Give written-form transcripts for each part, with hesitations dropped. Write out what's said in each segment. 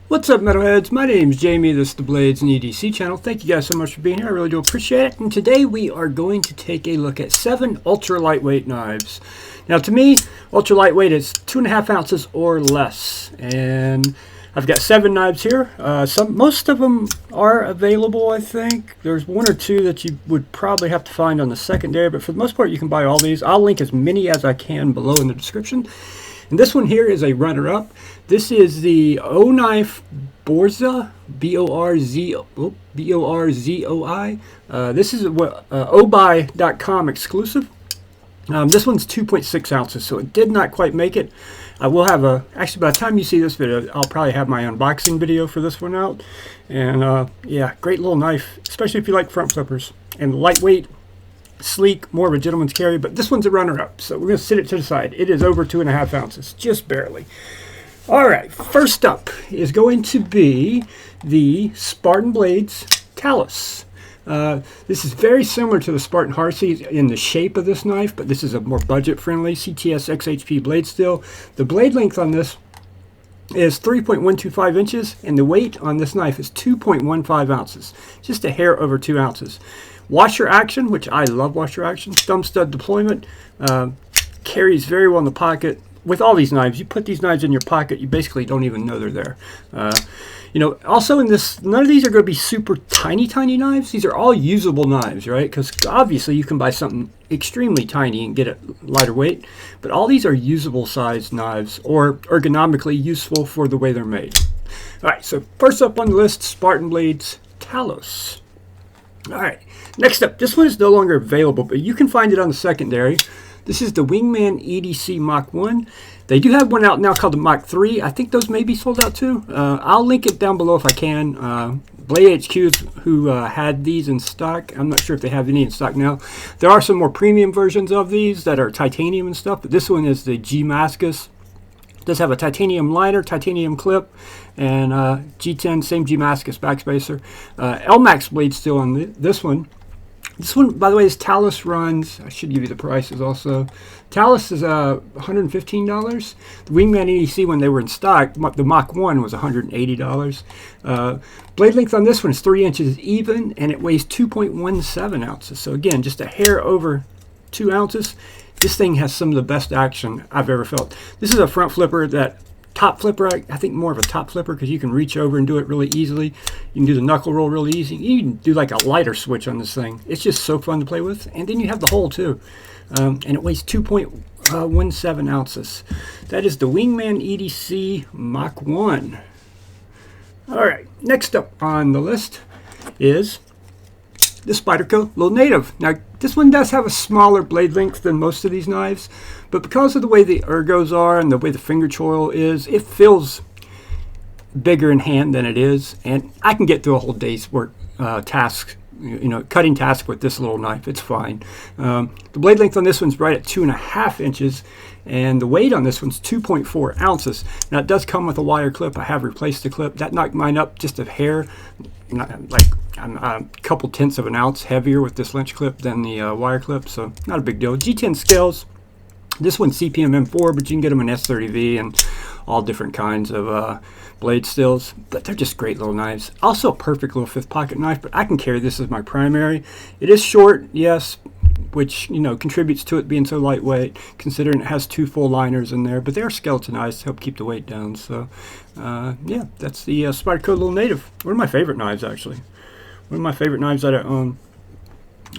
What's up, metalheads? My name's Jamie. This is the Blades and EDC channel. Thank you guys so much for being here. I really do appreciate it. And today we are going to take a look at 7 ultra lightweight knives. Now, to me, ultra lightweight is 2.5 ounces or less. And I've got 7 knives here. Most of them are available, I think. There's 1 or 2 that you would probably have to find on the secondary, but for the most part, you can buy all these. I'll link as many as I can below in the description. And this one here is a runner-up. This is the O-Knife Borza, B-O-R-Z-O-I. This is a obuy.com exclusive. This one's 2.6 ounces, so it did not quite make it. I will have actually by the time you see this video, I'll probably have my unboxing video for this one out. And yeah, great little knife, especially if you like front flippers. And lightweight, sleek, more of a gentleman's carry, but this one's a runner-up, so we're going to sit it to the side. It is over 2.5 ounces, just barely. Alright, first up is going to be the Spartan Blades Callus. This is very similar to the Spartan Heartsey in the shape of this knife, but this is a more budget-friendly CTS XHP blade steel. The blade length on this is 3.125 inches, and the weight on this knife is 2.15 ounces, just a hair over 2 ounces. Washer action, which I love washer action. Thumb stud deployment, carries very well in the pocket. With all these knives, you put these knives in your pocket, you basically don't even know they're there. You know, also in this, none of these are going to be super tiny knives. These are all usable knives, right? Because obviously you can buy something extremely tiny and get it lighter weight. But all these are usable sized knives, or ergonomically useful for the way they're made. All right, so first up on the list, Spartan Blades Callus. Alright, next up, this one is no longer available, but you can find it on the secondary. This is the Wingman EDC Mach 1. They do have one out now called the Mach 3. I think those may be sold out too. I'll link it down below if I can. Blade HQ is who had these in stock. I'm not sure if they have any in stock now. There are some more premium versions of these that are titanium and stuff, but this one is the G-Mascus. Does have a titanium liner, titanium clip, and G10, same G-Mascus backspacer. LMAX blade steel on this one. This one, by the way, is Talus runs. I should give you the prices also. Talus is $115. The Wingman EDC, when they were in stock, the Mach 1 was $180. Blade length on this one is 3 inches even, and it weighs 2.17 ounces. So again, just a hair over 2 ounces. This thing has some of the best action I've ever felt. This is a front flipper, that top flipper, I think more of a top flipper because you can reach over and do it really easily. You can do the knuckle roll really easy. You can do like a lighter switch on this thing. It's just so fun to play with. And then you have the hole too. And it weighs 2.17 ounces. That is the Wingman EDC Mach 1. Alright, next up on the list is the Spyderco Little Native. Now, this one does have a smaller blade length than most of these knives, but because of the way the ergos are and the way the finger choil is, it feels bigger in hand than it is, and I can get through a whole day's work task, cutting task with this little knife. It's fine. The blade length on this one's right at 2.5 inches, and the weight on this one's 2.4 ounces. Now, it does come with a wire clip. I have replaced the clip. That knocked mine up just a hair, I'm a couple tenths of an ounce heavier with this lynch clip than the wire clip, so not a big deal. G10 scales. This one's CPM M4, but you can get them in S30V and all different kinds of blade steels, but they're just great little knives. Also a perfect little 5th pocket knife, but I can carry this as my primary. It is short, yes, which contributes to it being so lightweight, considering it has 2 full liners in there, but they are skeletonized to help keep the weight down. So yeah, that's the Spyderco Little Native. One of my favorite knives, actually. One of my favorite knives that I own.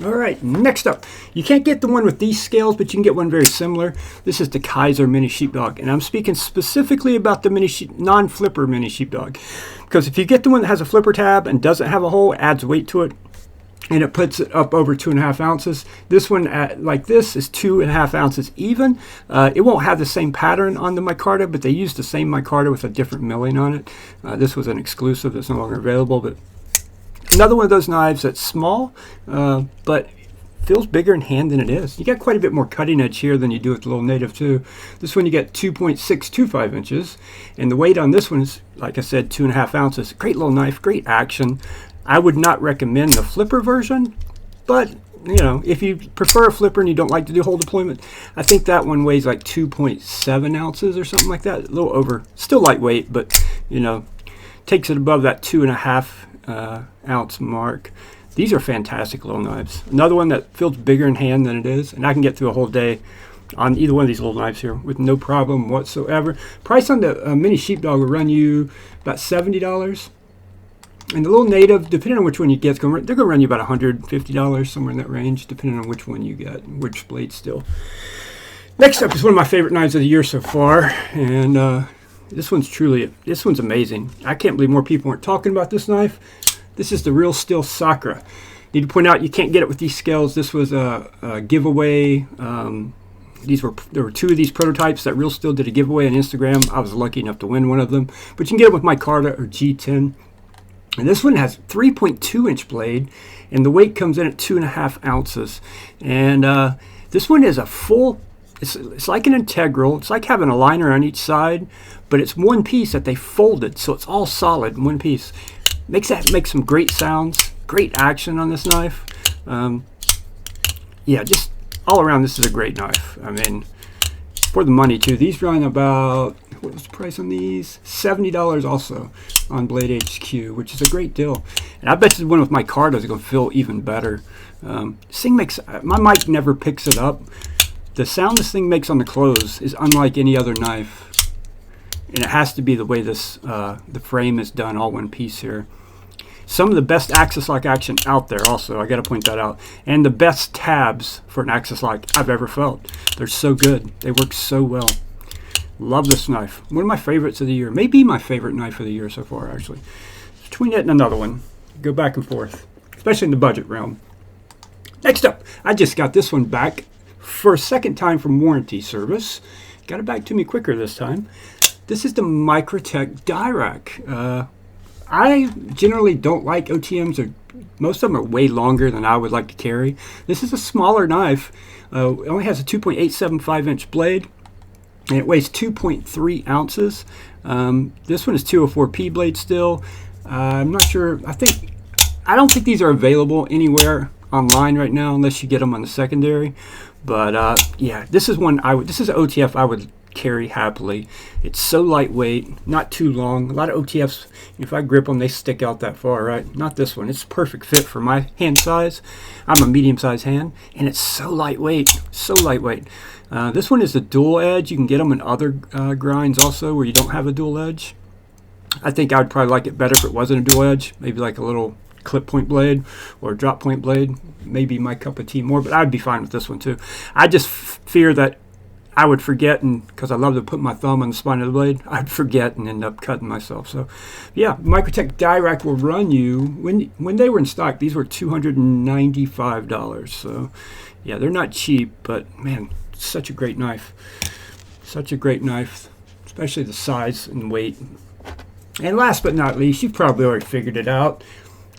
Alright, next up. You can't get the one with these scales, but you can get one very similar. This is the Kaiser Mini Sheepdog, and I'm speaking specifically about the non-flipper Mini Sheepdog. Because if you get the one that has a flipper tab and doesn't have a hole, it adds weight to it, and it puts it up over 2.5 ounces. This one, like this, is 2.5 ounces even. It won't have the same pattern on the micarta, but they use the same micarta with a different milling on it. This was an exclusive that's no longer available, but another one of those knives that's small, but feels bigger in hand than it is. You got quite a bit more cutting edge here than you do with the Little Native too. This one you get 2.625 inches, and the weight on this one is, like I said, 2.5 ounces. Great little knife, great action. I would not recommend the flipper version, but if you prefer a flipper and you don't like to do hole deployment, I think that one weighs like 2.7 ounces or something like that. A little over, still lightweight, but takes it above that 2.5 ounce mark. These are fantastic little knives. Another one that feels bigger in hand than it is, and I can get through a whole day on either one of these little knives here with no problem whatsoever. Price on the mini Sheepdog will run you about $70. And the little native, depending on which one you get, they're going to run you about $150, somewhere in that range, depending on which one you get, which blade still. Next up is one of my favorite knives of the year so far, and this one's amazing. I can't believe more people aren't talking about this knife. This is the Real Steel Sakura. Need to point out you can't get it with these scales. This was a giveaway. There were 2 of these prototypes that Real Steel did a giveaway on Instagram. I was lucky enough to win one of them. But you can get it with Micarta or G10. And this one has 3.2 inch blade, and the weight comes in at 2.5 ounces. And this one is a full, it's like an integral. It's like having a liner on each side, but it's one piece that they folded, so it's all solid in one piece. Makes some great sounds, great action on this knife. Yeah, just all around, this is a great knife. I mean, for the money too. These run about, what was the price on these? $70 also on Blade HQ, which is a great deal. And I bet the one with my card is going to feel even better. This thing makes, my mic never picks it up. The sound this thing makes on the close is unlike any other knife. And it has to be the way this, the frame is done, all one piece here. Some of the best axis lock action out there also, I got to point that out. And the best tabs for an axis lock I've ever felt. They're so good. They work so well. Love this knife. One of my favorites of the year. Maybe my favorite knife of the year so far, actually. Between it and another one. Go back and forth. Especially in the budget realm. Next up, I just got this one back for a second time from warranty service. Got it back to me quicker this time. This is the Microtech Dierack. I generally don't like OTMs. Most of them are way longer than I would like to carry. This is a smaller knife. It only has a 2.875 inch blade, and it weighs 2.3 ounces. This one is 204P blade still. I'm not sure. I don't think these are available anywhere online right now unless you get them on the secondary. But yeah, this is one this is an OTF I would carry happily. It's so lightweight, not too long. A lot of OTFs, if I grip them, they stick out that far, right? Not this one. It's a perfect fit for my hand size. I'm a medium-sized hand, and it's so lightweight, so lightweight. This one is a dual edge. You can get them in other grinds also where you don't have a dual edge. I think I would probably like it better if it wasn't a dual edge, maybe like a little clip point blade or a drop point blade. Maybe my cup of tea more, but I'd be fine with this one too. I just fear that I would forget, and because I love to put my thumb on the spine of the blade, I'd forget and end up cutting myself. So yeah, Microtech Dierack will run you, when they were in stock, these were $295. So yeah, they're not cheap, but man, such a great knife. Such a great knife, especially the size and weight. And last but not least, you've probably already figured it out,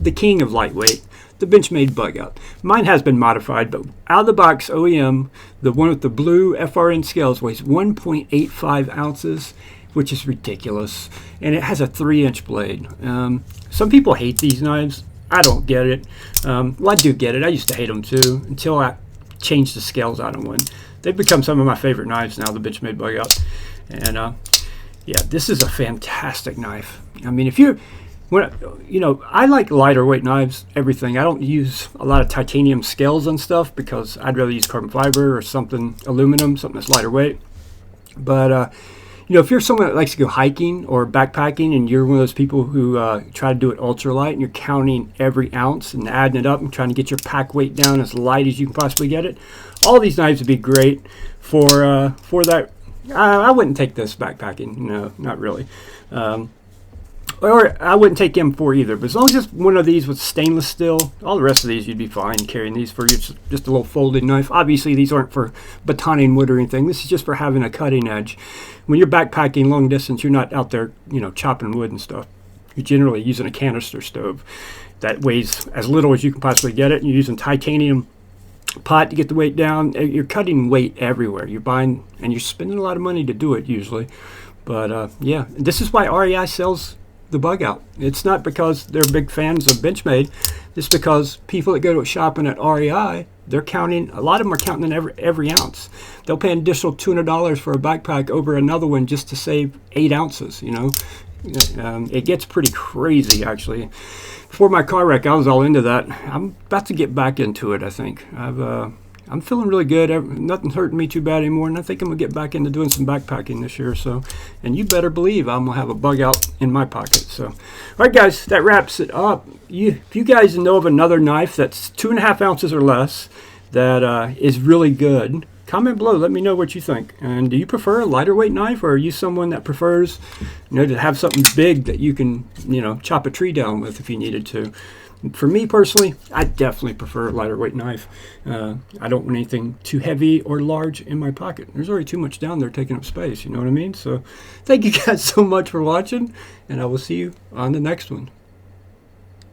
the king of lightweight, the Benchmade Bugout. Mine has been modified, but out of the box OEM, the one with the blue FRN scales weighs 1.85 ounces, which is ridiculous. And it has a 3-inch blade. Some people hate these knives. I don't get it. Well, I do get it. I used to hate them too until I changed the scales out on one. They've become some of my favorite knives now, the Benchmade Bugout. And yeah, this is a fantastic knife. I mean, if you're, I like lighter weight knives, everything. I don't use a lot of titanium scales on stuff because I'd rather use carbon fiber or something, aluminum, something that's lighter weight. But, if you're someone that likes to go hiking or backpacking and you're one of those people who try to do it ultralight and you're counting every ounce and adding it up and trying to get your pack weight down as light as you can possibly get it, all these knives would be great for that. I wouldn't take this backpacking. No, not really. Or I wouldn't take M4 either, but as long as it's one of these with stainless steel, all the rest of these you'd be fine carrying these for just a little folded knife. Obviously these aren't for batoning wood or anything. This is just for having a cutting edge. When you're backpacking long distance, you're not out there, chopping wood and stuff. You're generally using a canister stove that weighs as little as you can possibly get it, and you're using titanium pot to get the weight down. You're cutting weight everywhere. You're buying, and you're spending a lot of money to do it usually. But yeah, this is why REI sells the Bugout. It's not because they're big fans of Benchmade. It's because people that go to shopping at REI, they're counting, a lot of them are counting in every ounce. They'll pay an additional $200 for a backpack over another one just to save 8 ounces, It gets pretty crazy, actually. Before my car wreck, I was all into that. I'm about to get back into it, I think. I'm feeling really good. Nothing's hurting me too bad anymore, and I think I'm going to get back into doing some backpacking this year. So, and you better believe I'm going to have a bug out in my pocket. So, all right, guys, that wraps it up. If you guys know of another knife that's 2.5 ounces or less that is really good, comment below. Let me know what you think. And do you prefer a lighter weight knife, or are you someone that prefers, to have something big that you can, chop a tree down with if you needed to? For me personally, I definitely prefer a lighter weight knife. I don't want anything too heavy or large in my pocket. There's already too much down there taking up space, you know what I mean? So thank you guys so much for watching, and I will see you on the next one.